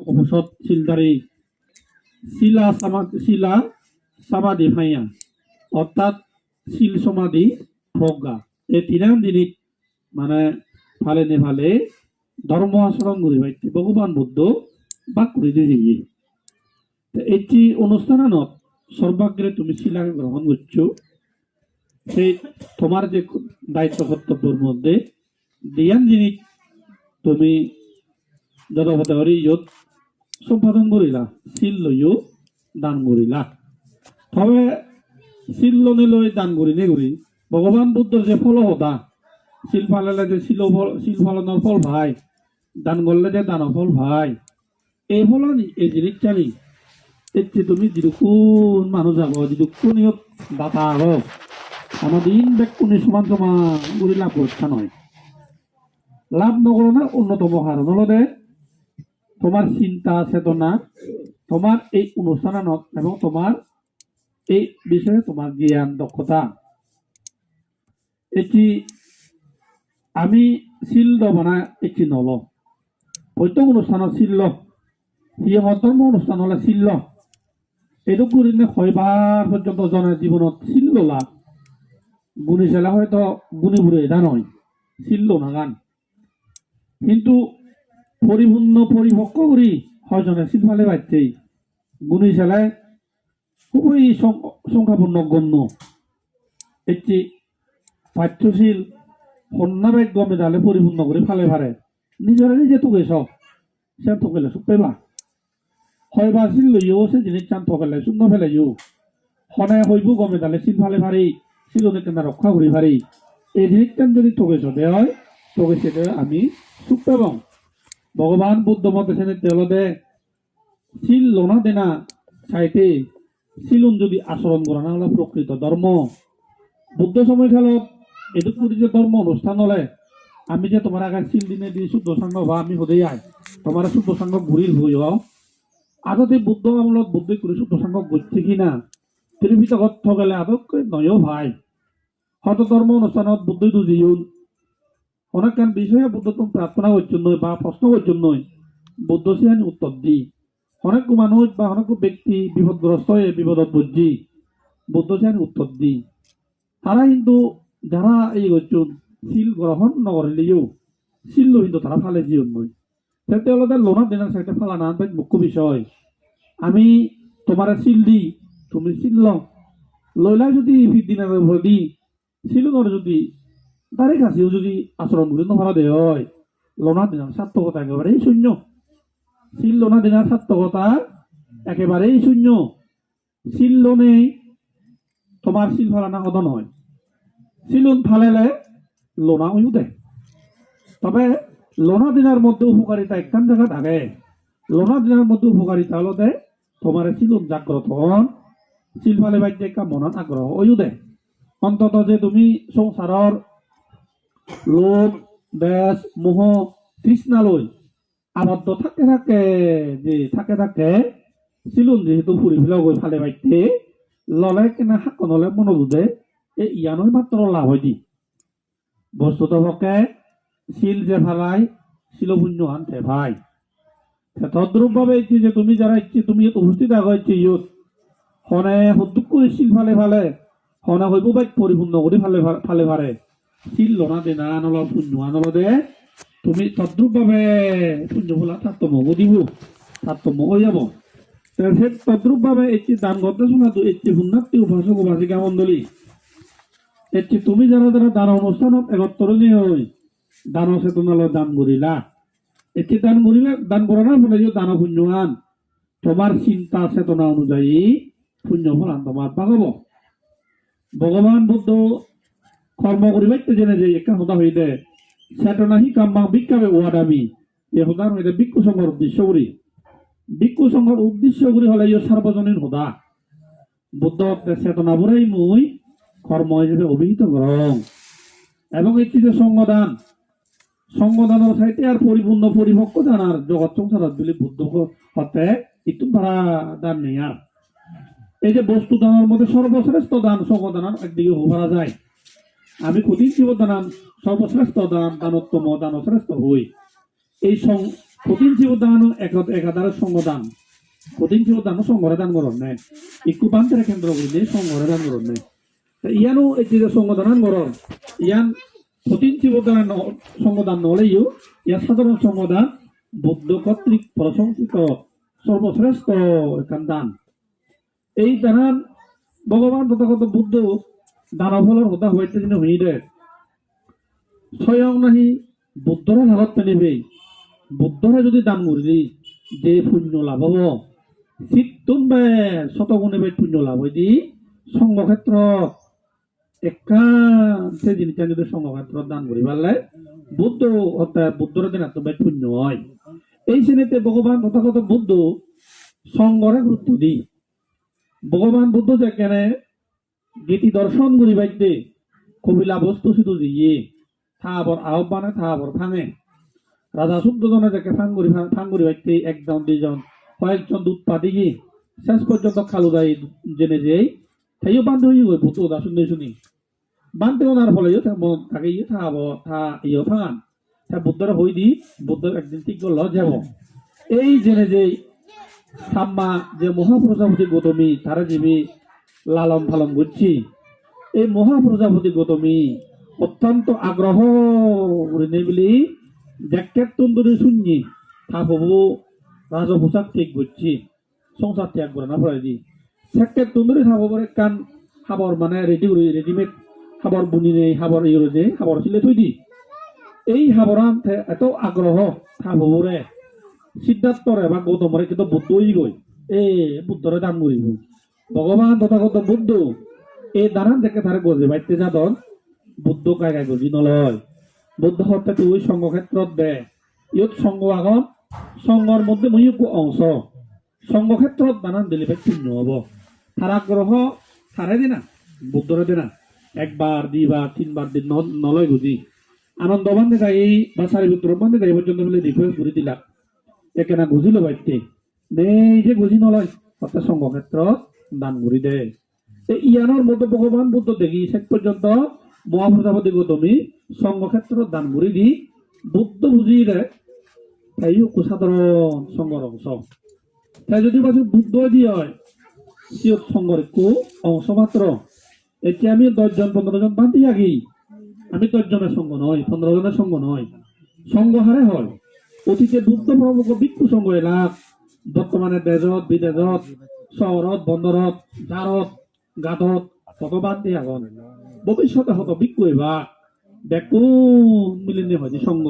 উপসদ সিলদারি শিলা সমাধি ভাইয়া অর্থাৎ শিল সমাধি প্রজ্ঞা এই তিনান জিনিস মানে ফালে নে ফালে ধর্ম আচরণ করি পাইছে ভগবান বুদ্ধ বাক করে দিয়ে এটি অনুষ্ঠানত সর্বাগ্রে তুমি শিলাকে গ্রহণ করছো সেই তোমার যে দায়িত্ব কর্তব্যের মধ্যে দিয়ান জিনিস তুমি যথাপথে হরি ইয়ত সম্পাদন করিলা শিল লইও দান করিলা তবে শিল লনে লই দান করি নে করি ভগবান বুদ্ধর যে ফল হতা শিল ফালালে যে শিল ফলানোর ফল ভাই দান করলে যে দান ফল ভাই এই ফল এই জিনিস জানি এতে তুমি যেরকম মানুষ যাব যেরকম দাতা হোক কোনোদিন ব্যক্তি সমান সমান করে লাভ করতে নয় লাভ নকরো না অন্যতম কারণ হলো তোমার চিন্তা চেতনা তোমার এই অনুষ্ঠানত এবং তোমার এই বিষয়ে তোমার জ্ঞান দক্ষতা এটি আমি শিল দবানা এটি নল প্রত্যেক অনুষ্ঠানত শিল সিয়ে ধর্ম অনুষ্ঠান হলে শিল এইটো কৰিলে হয়বাৰ পৰ্যন্ত জনে জীৱনত শিল ললা গুণী চালে হয়তো গুণীবোৰে এটা নহয় শিল নাগান কিন্তু পরিপূর্ণ পরিপক্ক করি হয়জনে শিল ফালে পাইছেই গুণী চালে খুবই সংখ্যাপূর্ণ গণ্য একটি পাঠ্যশীল সন্নাবাক্য মেধালে পরিপূর্ণ করে ফালে ফারে নিজরে নিজে তুকে সব সে তুকেলে সুখ পাইবা হয়বার শিল লইও সে জিনিস চান থকেলে শূন্য ফেলাইও হনে হইব গমে তাহলে শিল ফালে পারি শিলনে কেনা রক্ষা করি পারি এই জিনিস চান যদি তোকে চলে হয় তোকে সেটা আমি সুখ পাব ভগবান বুদ্ধ মতে সেনে তেলদে শিল লোনা দেনা চাইতে শিলুন যদি আচরণ করা না হলে প্রকৃত ধর্ম বুদ্ধ সময় খেলত এটুক করি যে ধর্ম অনুষ্ঠান হলে আমি যে তোমার আগে শিল দিনে দিয়ে শুদ্ধ সঙ্গ বা আমি হতেই আয় তোমার শুদ্ধ সঙ্গ ঘুরির হই আগতে বুদ্ধ আমলত বুদ্ধ করে শুদ্ধ সঙ্গ করছে কিনা ত্রিপিত কথ গেলে আদক নয় ভাই হয়তো ধর্ম অনুষ্ঠানত বুদ্ধ দুজিউন অনেক বিষয়ে বুদ্ধ তুমি প্রার্থনা করছেন নয় বা প্রশ্ন করছেন নয় বুদ্ধ সে উত্তর দি অনেক মানুষ বা অনেক ব্যক্তি বিপদগ্রস্ত হয়ে বিপদত বুঝছি বুদ্ধ সে উত্তর দি তারা কিন্তু যারা এই করছেন শিল গ্রহণ নকরিলেও শিল কিন্তু তারা ফালে জীবন নয় সেটা হলো লোনা দেনার সাইডে ফালা না মুখ্য বিষয় আমি তোমার শিল দি তুমি শিল লইলা যদি দিনের দি শিলুর যদি তারে কাছেও যদি আচরণ করে নফারা দে হয় লোনা দিনার সার্থকতা একেবারেই শূন্য শিল লোনা দিনার সার্থকতা একেবারেই শূন্য শিল লোনে তোমার শিল ফালানা কত নয় শিলুন ফালেলে লোনা হইও দেয় তবে লোনা দিনার মধ্যে উপকারিতা একখান জায়গা থাকে লোনা দিনার মধ্যে উপকারিতা হলো দে তোমার শিলুন জাগ্রত হন শিল ফালে বাইতে একটা মনত আগ্রহ ওইও দে অন্তত যে তুমি সংসারের লোভ দেশ মোহ তৃষ্ণা লই আবদ্ধ থাকে থাকে শিলুন যেহেতু ফুরি ফেলা গৈ ফালে বাইতে ললে কেনা হাক নলে মনোযোগে এই ইয়ানই মাত্র লাভ হয় দি বস্তুত পক্ষে শিল যে ফালাই শিলপুণ্য আনতে ভাই তদ্রুপ ভাবে ইচ্ছি যে তুমি যারা ইচ্ছি তুমি উপস্থিত আগে ইয়ত হনে হুদ্দুক করে শিল ফালে ফালে হনে হইব বাইক পরিপূর্ণ করে ফালে ফারে শিল লোনা দে না আনল পুণ্য আনল দে তুমি তদ্রুপ ভাবে পুণ্য ফলা তারতম্য দিব তারতম্য হয়ে যাব সে তদ্রুপ ভাবে একটি দান করতে শোনা তো একটি হুন্নাত্তি উপাসক উপাসিকা মন্ডলী একটি তুমি যারা যারা দান অনুষ্ঠানত একত্তরণী হই দান চেতনালয় দান করিলা এটি দান করিলে দান করার ফলে দান পুণ্য আন তোমার চিন্তা চেতনা অনুযায়ী পুণ্য ফল আন তোমার পাব ভগবান বুদ্ধ কর্ম করিবাইতে জেনে যে একটা হতা হইতে চেতনা হি কাম্বাং বিক্ষাবে ওয়াদামি এই হতার হইতে ভিক্ষু সংঘর উদ্দেশ্য করি ভিক্ষু সংঘর উদ্দেশ্য করি হলে ইয় সার্বজনীন হতা বুদ্ধ চেতনা বোরাই মই কর্ম হিসেবে অভিহিত করং এবং একটি যে সংগদানের সাইতে আর পরিপূর্ণ পরিপক্ক জানার জগৎ সংসার বলে বুদ্ধ হতে একটু ভাড়া দান নেই আর এই যে বস্তু দানের মধ্যে সর্বশ্রেষ্ঠ দান সংগদান একদিকে হওয়া যায় আমি কঠিন জীব দান সর্বশ্রেষ্ঠ দান দানোত্তম দান শ্রেষ্ঠ হই এই প্রতিন জীবদান একাধারে সংগদান প্রতিন জীবদান সংগরে দান করন নাই ইকু বান্তের কেন্দ্র করে সংগরে দান করন নাই ইয়ানো এই যে সংগদান করন ইয়ান প্রতিন জীবদান সংগদান নলেও ইয়া সাধারণ সংগদান বুদ্ধ কর্তৃক প্রশংসিত সর্বশ্রেষ্ঠ এখান দান এই দান ভগবান তথাগত বুদ্ধ দানফলের হতা হইতে যেন হইলে স্বয়ং নাহি বুদ্ধরা লাভত পেনিবে বুদ্ধরা যদি দান করিলি যে পুণ্য লাভ হব চিত্তুম্বে শতগুণে বে পুণ্য লাভ হয় দি সংঘক্ষেত্র একান্তে জিনিস যদি সংঘক্ষেত্র দান করি পারলে বুদ্ধ অর্থাৎ বুদ্ধরা দিন এত পুণ্য হয় এই শ্রেণীতে ভগবান তথাগত বুদ্ধ সংঘরে গুরুত্ব দি ভগবান বুদ্ধ যেখানে গীতি দর্শন করি বাইতে কবিলা বস্তু শুধু দিয়ে থাবর আহ্বানে থাবর ভাঙে রাজা শুদ্ধজনে যাকে ফাং করি বাইতে একজন দুইজন কয়েকজন দুধ পাতি গিয়ে শেষ পর্যন্ত খালু গাই জেনে যেই তাইও বান্ধব হয়ে ভূত দা শুনে শুনি বান্ধে ওনার ফলে তাকে ইয়ে থাবো থা ইয়ে ভাঙান তা বুদ্ধরা হই দি বুদ্ধ একদিন ঠিক করল যাব এই জেনে যেই সাম্মা যে মহাপ্রজাপতি গৌতমী তারা জীবী লালন পালন করছি এই মহাপ্রজাপতি গৌতমী অত্যন্ত আগ্রহ নেবলি জ্যাকেট তন্দুরি শুনছি থাকবো রাজ পোশাক ঠিক করছি সংসার ত্যাগ করে না পড়াই দি জ্যাকেট তন্দুরি থাকবো পরে কান খাবার মানে রেডিমেড খাবার বুনি নেই খাবার ইয়ে যে খাবার ছিলে থই দি এই খাবরান এত আগ্রহ থাকবো রে সিদ্ধার্থরে বা গৌতমরে কিন্তু বুদ্ধ গই বুদ্ধরে দান করিব ভগবান তথাগত বুদ্ধ এই দানান দেখে তারে গজে বাইতে যাদন বুদ্ধ কায় কায় গজি নলয় বুদ্ধ হত্যা তুই সংঘক্ষেত্রত দে ইয়ত সংঘ আগম সংঘর মধ্যে ময়ূক অংশ সংঘক্ষেত্রত দানান দিলে ভাই শূন্য হব তার আগ্রহ তারে দিনা বুদ্ধরে দিনা একবার দুইবার তিনবার দিন নলয় গুজি আনন্দ বান্ধে যাই বা সারিপুত্র বান্ধে যাই পর্যন্ত বলে রিকোয়েস্ট করে দিলাম এখানে গুজিল বাইতে নেই যে গুজি নলয় অর্থাৎ সংঘক্ষেত্র দান করি দে ইয়ানোর মধ্যে ভগবান বুদ্ধ দেখি শেষ পর্যন্ত মহাপ্রজাপতি গৌতমী সংঘক্ষেত্র দান করি দি বুদ্ধ বুঝি দে তাইও সাধারণ সংঘর অংশ তাই যদি পাশে বুদ্ধ দিয়ে হয় সিও সংঘর একটু অংশ মাত্র এতিয়া আমি 10 জন 15 জন বান্ধি আগি আমি 10 জনের সঙ্গ নয় 15 জনের সঙ্গ নয় সঙ্গ হারে হয় অতীতে বুদ্ধ প্রমুখ ভিক্ষু সংঘ এলাক বর্তমানে দেশত বিদেশত শহরত বন্দরত জারত গাঁতত ভগবান দিয়ে আগন ভবিষ্যতে হত ভিক্ষু এবা ব্যাকু মিলিনে হয় সঙ্গ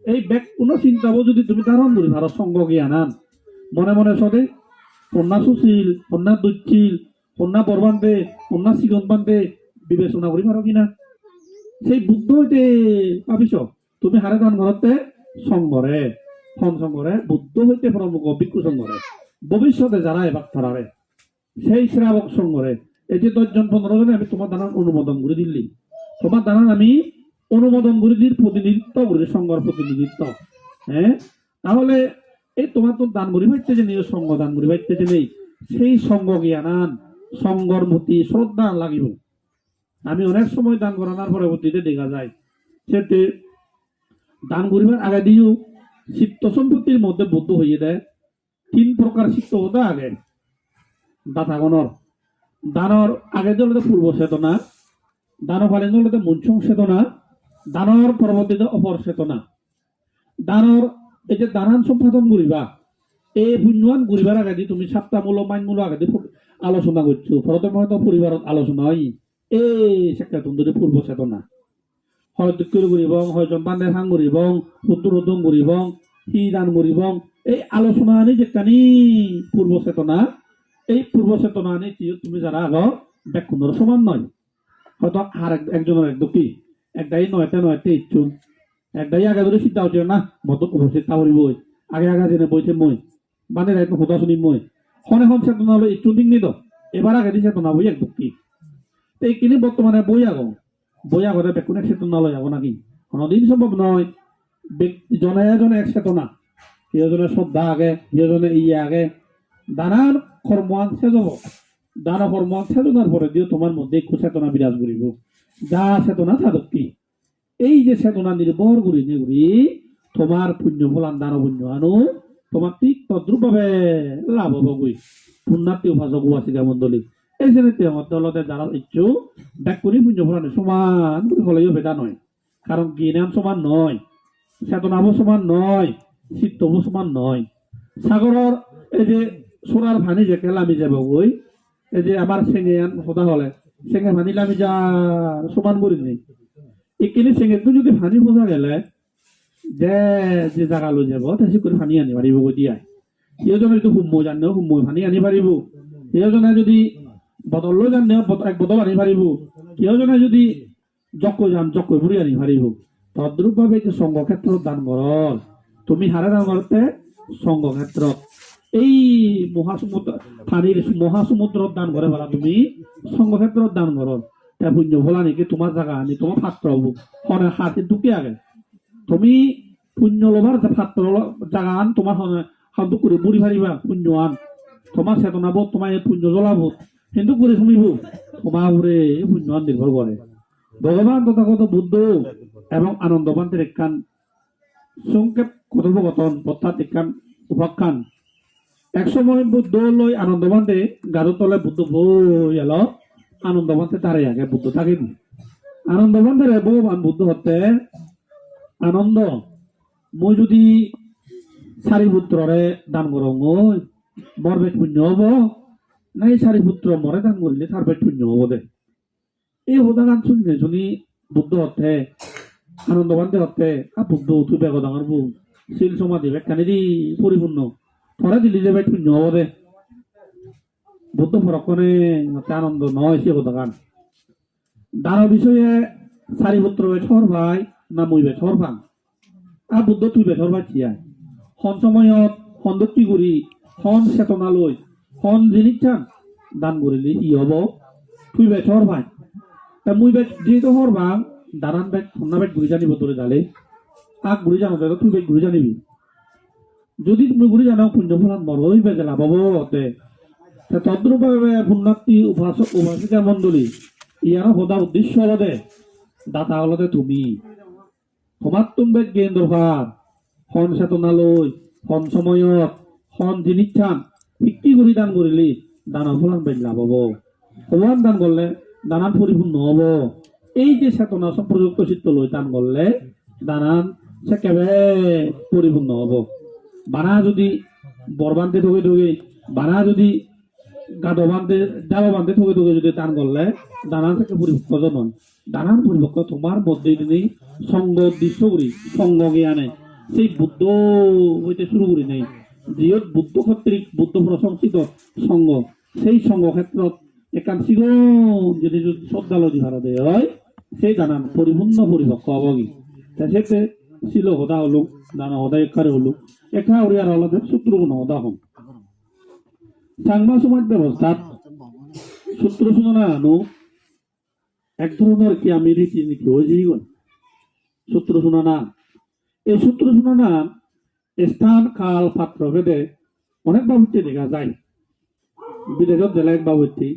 এই ব্যাক কোনো চিন্তাবো যদি তুমি ধারণ করি ভারত সঙ্গ জ্ঞান আন মনে মনে সদে কন্যা সুশীল কন্যা দুচ্ছিল কন্যা বরবান্তে কন্যা সিগন বান্তে বিবেচনা করি পারো কিনা সেই বুদ্ধ হইতে ভাবিছ তুমি হারে দান ঘরতে সংঘরে ফন সংঘরে বুদ্ধ হইতে প্রমুখ ভিক্ষু সংঘরে ভবিষ্যতে যারা এবার তারারে সেই শ্রাবক সংঘরে এই যে 10 জন 15 জনে আমি তোমার দানান অনুমোদন করে দিল্লি তোমার দানান আমি অনুমোদন করে দির প্রতিনিধিত্ব করে সংঘর প্রতিনিধিত্ব হ্যাঁ তাহলে এই তোমার তো দান করি ভাইতে যে নিজ সঙ্গ দান করি ভাইতে যে নেই সেই সঙ্গ জ্ঞান সঙ্গর প্রতি শ্রদ্ধা লাগিব আমি অনেক সময় দান করানোর পরবর্তীতে দেখা যায় সেতে দান করিবার আগে দিও চিত্ত সম্পত্তির মধ্যে বুদ্ধ হইয়ে দেয় 3 প্রকার চিত্ত হতে আগে দাতাগণর দানর আগে দলতে পূর্ব চেতনা দান ফালে দলতে মুঞ্চং চেতনা দানর পরবর্তীতে অপর চেতনা দানর এই যে দানান সম্পাদন করিবা এই পুণ্যৱান করিবার আগে দি তুমি সাপ্তাহমূলক মাইনমূলক আগে দি আলোচনা করছো প্রথমে তো পরিবারত আলোচনা হয় এই সেটা তুন্দরে পূর্ব চেতনা হয় দুঃখের করিব হয় জম্পানে হাং করিব পুত্র উদ্যম করিব সি দান করিব এই আলোচনা আনি যেখানি পূর্ব চেতনা এই পূর্ব চেতনা আনি তুমি যারা আগ ব্যাকুণর সমান নয় হয়তো আর একজনের এক দুঃখী একটাই নয়তে ইচ্ছুন একটাই আগে ধরে চিন্তা হচ্ছে না মত চিন্তা করিবই আগে আগে জেনে বইছে মই মানে রাইত কথা শুনি মই এখন চেতনা হলে ইচ্ছুন দিক নিদ এবার আগে দি চেতনা বই এক দুঃখী এইখিনি বর্তমানে বই আগতে বেকুনে চেতনা লয় যাব নাকি কোনোদিন সম্ভব নয় জনে এজনে এক চেতনা সিজনে শ্রদ্ধা আগে সিজনে ইয়ে আগে দানার কর্মান সেজব দানা কর্মান সেজনার পরে দিও তোমার মধ্যে একটু চেতনা বিরাজ করিব যা চেতনা সাধকি এই যে চেতনা নির্ভর করি তোমার পুণ্য ফলান দান পুণ্য আনো তোমার ঠিক তদ্রুপ ভাবে লাভ হব গই পুণ্যার্থী উপাসক উপাসিকা মন্ডলী এই যে দলতে যারা ইচ্ছু ব্যাক করি পুণ্য ফলানো সমান হলেও বেটা নয় কারণ জ্ঞান সমান নয় চেতনাবো সমান নয় চিত্তবো সমান নয় সাগরের এই যে সোনার ভানি যে কেলামি যাবে ওই এই যে আমার সেঙে সদা হলে সেঙে ভানি লামি যা সমান করি নেই এইখিনি সেঙে তো যদি ভানি বোঝা গেলে যে যে জায়গা লৈ যাব তেসি করে ভানি আনি পারিব গৈ দিয়াই সিজনে যদি হুম্মৈ জানেও হুম্মৈ ভানি আনি পারিব সিজনে যদি বটল লৈ জানেও এক বটল আনি পারিব সিজনে যদি জকৈ যান জকৈ ভরি আনি পারিব তদ্রুপ ভাবে যে সংঘ ক্ষেত্র দান করল তুমি হারে দান করতে সংঘ ক্ষেত্র এই মহাসমুদ্র পানির মহাসমুদ্র দান করে বলা তুমি সংঘ ক্ষেত্র দান করো তা পুণ্য ভোলা নাকি তোমার জায়গা আনি তোমার পাত্র হবো হনে হাতে ঢুকে আগে তুমি পুণ্য লবার যে পাত্র জায়গা আন তোমার হনে হাত করে বুড়ি ফারিবা পুণ্য আন তোমার চেতনাবোধ তোমার এই পুণ্য জ্বলাবোধ কিন্তু করে শুনিব তোমার উপরে পুণ্য আন নির্ভর করে ভগবান তথাগত বুদ্ধ এবং আনন্দবান্তের একখান সংক্ষেপ কথোপকথন অর্থাৎ একখান উপাখ্যান একসময় বুদ্ধ লই আনন্দবান্তে গাড়ো তলে বুদ্ধ বই এলো আনন্দবান্তে তারে আগে বুদ্ধ থাকেনি আনন্দবান্তের ভগবান বুদ্ধ হতে আনন্দ মই যদি চারিপুত্ররে দান করো বৰ বেট পুণ্য হব নাই চারিপুত্র মরে দান করিলে তার বেট পুণ্য হব দে এই সদাগান শুনে শুনি বুদ্ধ হতে আনন্দবান্তে হতে বুদ্ধ তুই বেগ ডাঙর বউ শিল সমাধি ব্যাখ্যানি দি পরিপূর্ণ থরে দিলি যে বেট পুণ্য হব দে বুদ্ধ ফরকনে আনন্দ নয় সে সদাগান দান বিষয়ে চারিপুত্র বেঠর ভাই না মই বেঠর ভাং বুদ্ধ তুই বেঠর ভাই থিয়া হন সময়ত সন্দক্তি করি হন চেতনা লৈ হন জিনিস চান দান করিলি ই হব তুই বেঠর ভাই মুই বেট যেহেতু হর ভাং দানান বেট সন্না বেট ঘুরি জানিব তোরে জালে আগ ঘুরি জানো তুই বেট ঘুরি জানিবি যদি তুমি ঘুরি জানো পুণ্য ফলান বড় হইবে যে লাভ হব হতে তদ্রূপভাবে পুণ্যার্থী উপাসক উপাসিকা মন্ডলী ইয়ার সদা উদ্দেশ্য হলদে দাতা হলদে তুমি তোমার তুমি জ্ঞান দরকার হন চেতনা লৈ হন সময়ত হন জিনিস চান ভিত্তি করে দান করিলি দানা ফলান বেট লাভ হব সমান দান করলে দানান পরিপূর্ণ হব এই যে চেতনা সম্প্রযুক্ত চিত্ত লৈ দান করলে দানান একেবারে পরিপূর্ণ হব বানা যদি বরবান্তে ঠকে ঠকে বানা যদি গাঢ় বান্ধে ডাল বান্ধে ঠকে ঠকে যদি দান করলে দানান থেকে পরিপক্ক নয় দানান পরিপক্ক তোমার মধ্যে নেই সঙ্গ দৃশ্য করি সঙ্গ জ্ঞানে সেই বুদ্ধ হইতে শুরু করি নেই যিহত বুদ্ধ কর্তৃক বুদ্ধ প্রশংসিত সঙ্গ সেই সঙ্গ ক্ষেত্ৰত একান চিগন যদি শ্রদ্ধালয় ভাড়া দেয় হয় সেই দানান পরিপূর্ণ পরিপক্ক হব কি সেতে ছিল হদা হলুক দানা হদা একারে হলুক একা উড়িয়ার হলদের সূত্রগুণ হদা হম সাংমা সমাজ ব্যবস্থাত সূত্র শুনা আনো এক ধরনের কি আমি রীতি নীতি হয়ে যাই সূত্র শুনা না এই সূত্র শুনা না স্থান কাল পাত্র ভেদে অনেক বাবুর্তি দেখা যায় বিদেশত জেলা এক বাবুর্তি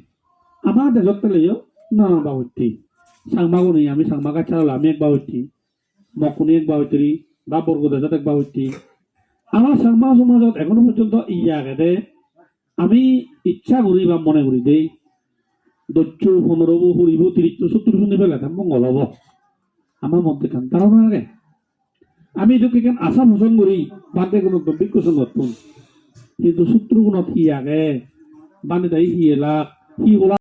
আমার দেশত পেলেও নানা বাবুর্তি সাংমাগো নেই আমি সাংমা কাছা হলো আমি এক বাবুর্তি মকুনি এক বাবুর্তি বা বর্গদেশত এক বাবুর্তি আমার সাংমা সমাজত এখনো পর্যন্ত ইয়াকে আমি ইচ্ছা করি বা মনে করি দেই 15 ফুরিব 30 70 শুনি পেলে মঙ্গল হব আমার মধ্যে খান তারা আগে আমি এটুকু কেন আশা পোষণ করি বাদে কোনো দব্বিক কোশন করতুন কিন্তু সূত্রগুণত হি আগে বানে তাই হি এলাক হি